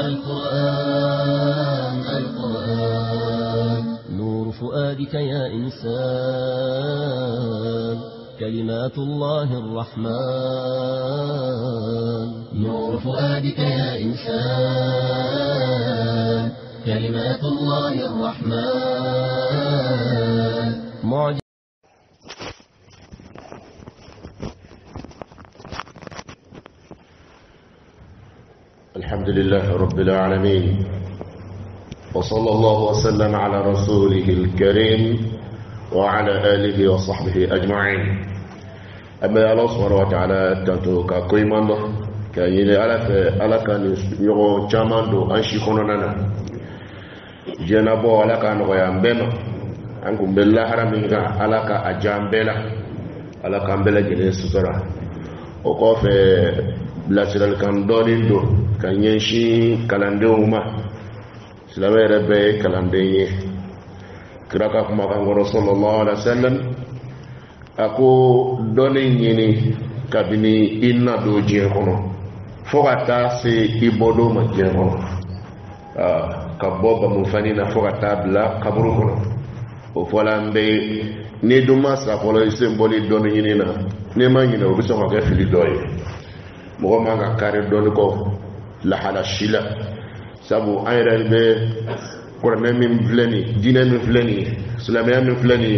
القرآن نور فؤادك يا إنسان كلمات الله الرحمن نور فؤادك يا إنسان كلمات الله الرحمن الحمد لله رب العالمين وصلى الله وسلم على رسوله الكريم وعلى آله وصحبه أجمعين أما الله سبحانه وتعالى تنتو كقيمان كأن على كان يغو جامان دو أنشي خنوننا جنابو على كان غيام بنا أنكم بالله حرمين على كأجام بلا على كان بلا جنين سترة وقف بلاسل كان دونين دو كان ينشي كالاندوما سلامي ربي كالانديني كراكا كما كان صلى الله عليه وسلم أكو دونين يني كابيني إنا دو جيركونو فوغاتا سي إبودو ما جيركونو كبوبا مفانينا فوغاتا بلا كبروكونو وفولان بي نيدوما سافولو يسيمبولي دونين ينينا نيما ينينا وبسوما كفلي دوي مغما كاري دونكو la hala shila sabu ayral be qur'an min flani dinan min flani islamiyya min flani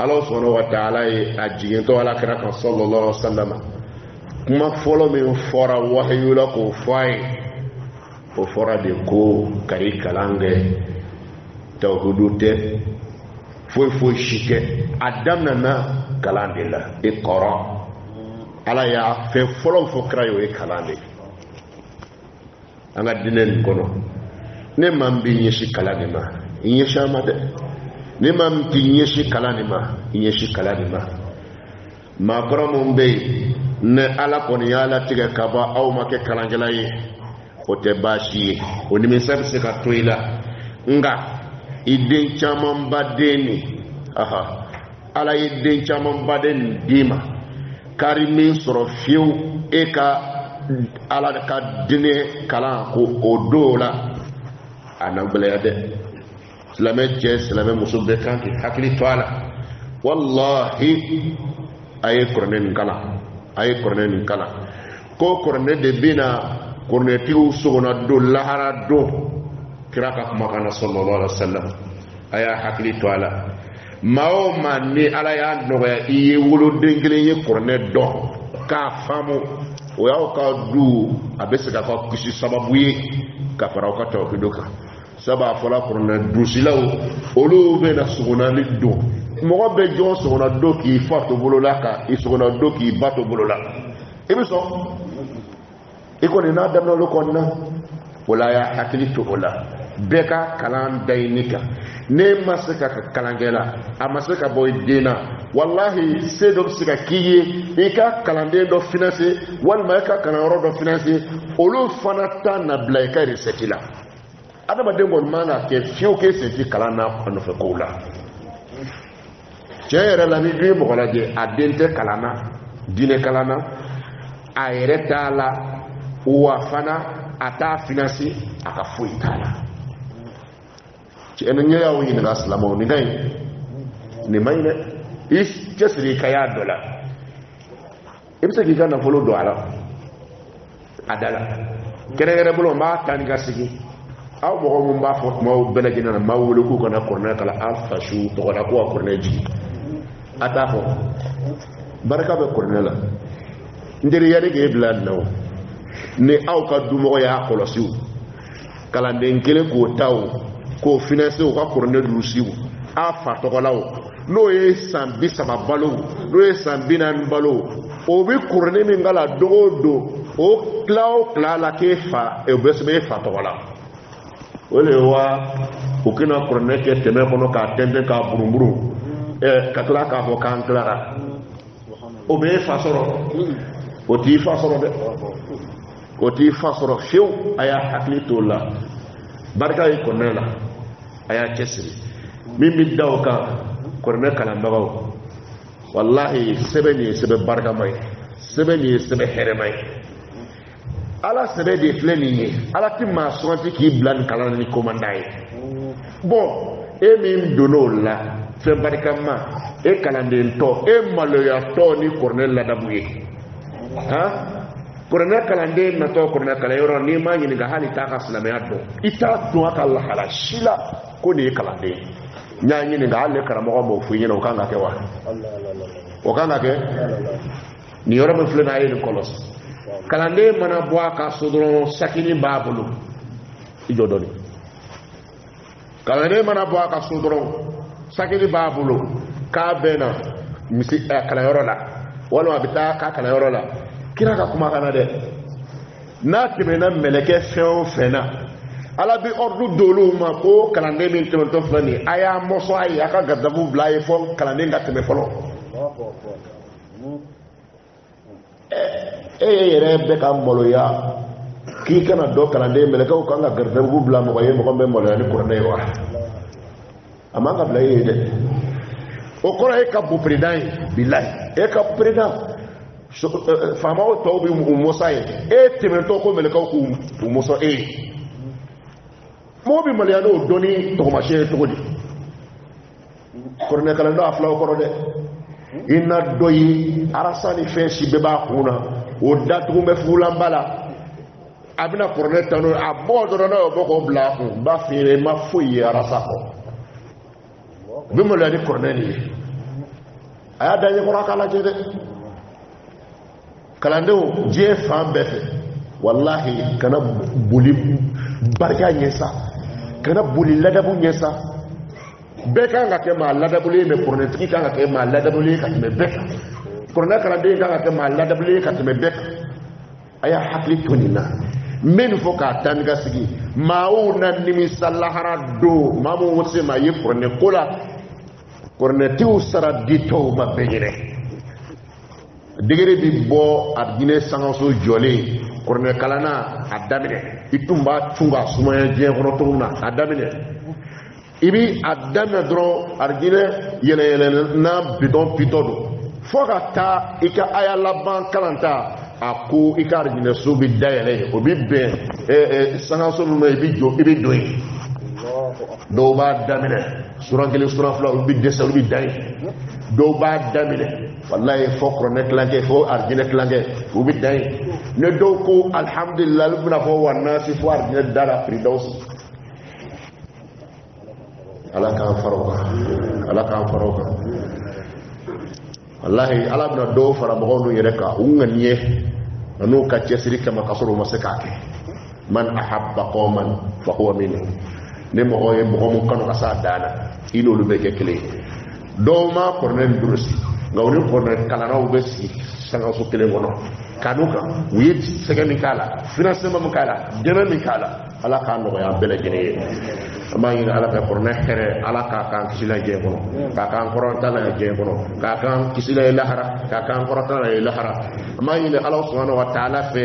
Allah subhanahu wa ta'ala ajigen to ala kira kan sallallahu alaihi wasallam kuma folo min fora wahyu la ko fay o fora de ko kari kalange tawhudute foi shike adamna na kalandela iqra ala ya fe folo fo krayo e kalande anga dinen kono ne mam bi nyeshi kalani ma nyesha made ne mam ti nyeshi kalani ma nyeshi kalani ma kromo mbe ne ala koni yala tiga kaba au make kalangela yi o te bashi o ni mesabe se ka toila nga idin chamam badeni aha ala idin chamam baden dima karimin soro fiu eka ala ka dine kalan ko odola anabelade silame je silame musubbe kanki hakli toala wallahi ay kornen kala ko korne de bina korne tiu sugona do lahara do kiraka kuma kana sallallahu alaihi wasallam aya hakli toala mao manni ala ya no ya iye wolo dengele ye korne do ka famu o yaw ka du abesika ka kusi sababu ye ka fara ka taw kidoka saba fala kurna du silaw olu be na suguna ni do mo be jo suguna do ki fato bolola ka isuguna do ki bato bolola ebiso iko ni na damno lo konna wala ya hakili to wala beka kalan dainika ne masaka kalangela amasaka boy dina wallahi sedo sika kiye eka kalande do finance wal maika kanaro do finance olu fanata na blaika resetila adama dengo mana ke fiu ke seti kalana anu fe kola jere la ni dimo kola je adente kalana dine kalana ayereta la uwa fana ata finance aka fuitala ene nya wi ni gaslamo ni gay ni mayne is jesri kaya dola ibsa ki kana folo do ala adala kere bulo ma tan gasigi aw mo mo ba fo mo belagina ma wulu ko kana korna kala alfa shu to ko ko korna ji ata fo baraka be korna la ndiri yari ge blad naw ni aw ka du mo ya kolosiu kala den kele ko taw ko finance o ka korne lusiu a fa tokolawo no ye sambi sama balo no ye sambi nan balo o bi korne min ngala dogo o kla la ke fa e besbe fa tokola ole wa o kina korne ke teme kono ka tende ka burumburu ka kla ka ho kan klara o be fa soro o ti fa soro de o ti fa soro fiu aya hakli to la barka yi korne la aya kesiri mimi dawka korne kala magaw wallahi sebe ni sebe barka may sebe ni sebe here may ala sebe de filɛ nin ye ala ti maa suganti k'i bila nin kalan ni komanda ye bon e min donn'o la fɛn barikama e kalanden tɔ e maloyatɔ ni kɔrɔnɛ ladabu ye kɔrɔnɛ kalanden natɔ kɔrɔnɛ kalanyɔrɔ n'i ma ɲininka hali t'a ka silamɛya dɔn i t'a dɔn a ka lahala si la ko nin ye kalanden n y'a ɲininka hali ne karamɔgɔ m'o fɔ i ɲɛna o kan ka kɛ wa o kan ka kɛ nin yɔrɔ min filɛ nin a ye nin kɔlɔsi kalanden mana bɔ a ka so dɔrɔn sakini b'a bolo i jɔ dɔɔni kalanden mana bɔ a ka so dɔrɔn sakini b'a bolo k'a bɛn na kalanyɔrɔ la walima a bɛ taa k'a kalanyɔrɔ la kira ka kuma kana dɛ n'a tɛmɛna mɛlɛkɛ fɛn o fɛn na ala bɛ ordre d'olu ma ko kalanden min tɛmɛtɔ filɛ nin ye a y'a mɔsɔn a ye a ka garidabu bila a ye fɔ kalanden ka tɛmɛ fɔlɔ e yɛrɛ bɛ ka maloya k'i kana dɔ kalanden mɛlɛkɛw kan ka garidabu bila mɔgɔ ye mɔgɔ bɛ maloya ni kuranɛ ye wa a man ka bila e ye dɛ o kɔrɔ e ka bon président ye bilayi e ka président faamaw tɔw bɛ u mɔsa ye e tɛmɛtɔ ko mɛlɛkɛw k'u mɔsɔn e ye mɔgɔ bɛ maloya n'o dɔnni tɔgɔmasiyɛn ye cogo di kuranɛ kalanden a filaw kɔrɔ dɛ i na dɔ ye arasa ni fɛn si bɛɛ b'a kun na o datugu bɛ fugulanba la a bɛna kuranɛ ta n'o a bɔ dɔrɔn n'a y'o bɔ k'o bila a kun ba feere ma foyi ye arasa kɔ u bɛ maloya ni kuranɛ nin ye a y'a da ɲɛkɔrɔ a k'a lajɛ dɛ kalandenw diɲɛ fan bɛɛ fɛ walahi kana boli barika ɲɛ sa kana boli ladabu ɲɛ sa bɛɛ kan ka kɛ maa ladabulen mais kuranɛtigi kan ka kɛ maa ladabulen ka tɛmɛ bɛɛ kan kuranɛ kalanden kan ka kɛ maa ladabulen ka tɛmɛ bɛɛ kan a y'a hakili to nin na n bɛ nin fɔ k'a taa ni ka sigi maaw na nimisa lahara don maa min se maa ye kuranɛ ko la kuranɛtigiw sara di tɔw ma bɛɛ ɲinɛ degere bi bɔ a diinɛ sangaso jɔlen kuranɛ kalanna a daminɛ i tun b'a cun ka sumaya diɲɛ kɔnɔ cogo min na a daminɛ i bi a daminɛ dɔrɔn arijinɛ yɛlɛyɛlɛ na bidɔn pitɔ don fo ka taa i ka aya laban kalan ta a ko i ka arijinɛ so bi dayɛlɛ o bi bɛn sangaso min ma i bi jɔ i bi don yen dɔw b'a daminɛ suran kelen suran fila olu bi dɛsɛ olu bi dan yen dɔw b'a daminɛ walayi fo kuranɛ kilankɛ fo arijinɛ kilankɛ u bi dan yen ne dɔw ko alhamdulilayi olu bɛna fɔ wa nasi fo arijinɛ dara firidawusi ala k'an fara o kan ala k'an fara o kan walahi ala bɛna dɔw fara mɔgɔw n'u yɛrɛ kan u ŋaniye n'u ka cɛsiri kama ka sɔrɔ u ma se k'a kɛ man ahabba qawman fa huwa minhum ne mɔgɔ ye mɔgɔ mun kanu ka s'a dan na i n'olu bɛ kɛ kelen ye dɔw ma kuranɛ nin durusi nka u ni kuranɛ kalannaw bɛ sigi sangaso kelen kɔnɔ kanu kan u ye sɛgɛ min k'a la financement min k'a la dɛmɛ min k'a la ala k'a nɔgɔya bɛɛ lajɛlen ye an b'a ɲini ala ka kuranɛ hɛrɛ ala k'a k'an kisi la diɲɛ kɔnɔ k'a k'an kɔrɔta la diɲɛ kɔnɔ k'a k'an kisi la ye lahara k'a k'an kɔrɔta la ye lahara an b'a ɲini ala subhanahu wa ta'ala fɛ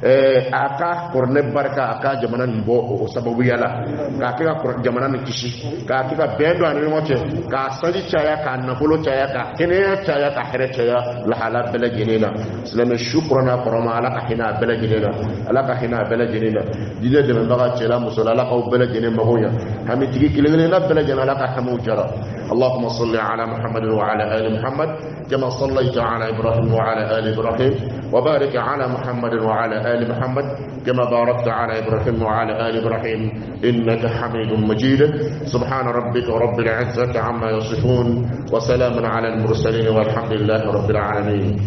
a ka kuranɛ barika a ka jamana nin bɔ o sababuya la k'a kɛ ka jamana nin kisi k'a kɛ ka bɛn don a ni ɲɔgɔn cɛ k'a sanji caya k'a nafolo caya k'a kɛnɛya caya ka hɛrɛ caya lahala bɛɛ lajɛlen na silamɛ su kuranɛ kɔrɔma ala ka hinɛ a bɛɛ lajɛlen na ala ka hinɛ a bɛɛ lajɛlen na diinɛ dɛmɛbaga cɛla musola ala k'aw bɛɛ lajɛlen mago ɲa hamitigi kelen kelen na bɛɛ lajɛlen ala ka hamiw jara اللهم صل على محمد وعلى آل محمد كما صليت على إبراهيم وعلى آل إبراهيم وبارك على محمد وعلى آل محمد كما باركت على إبراهيم وعلى آل إبراهيم إنك حميد مجيد سبحان ربك رب العزة عما يصفون وسلام على المرسلين والحمد لله رب العالمين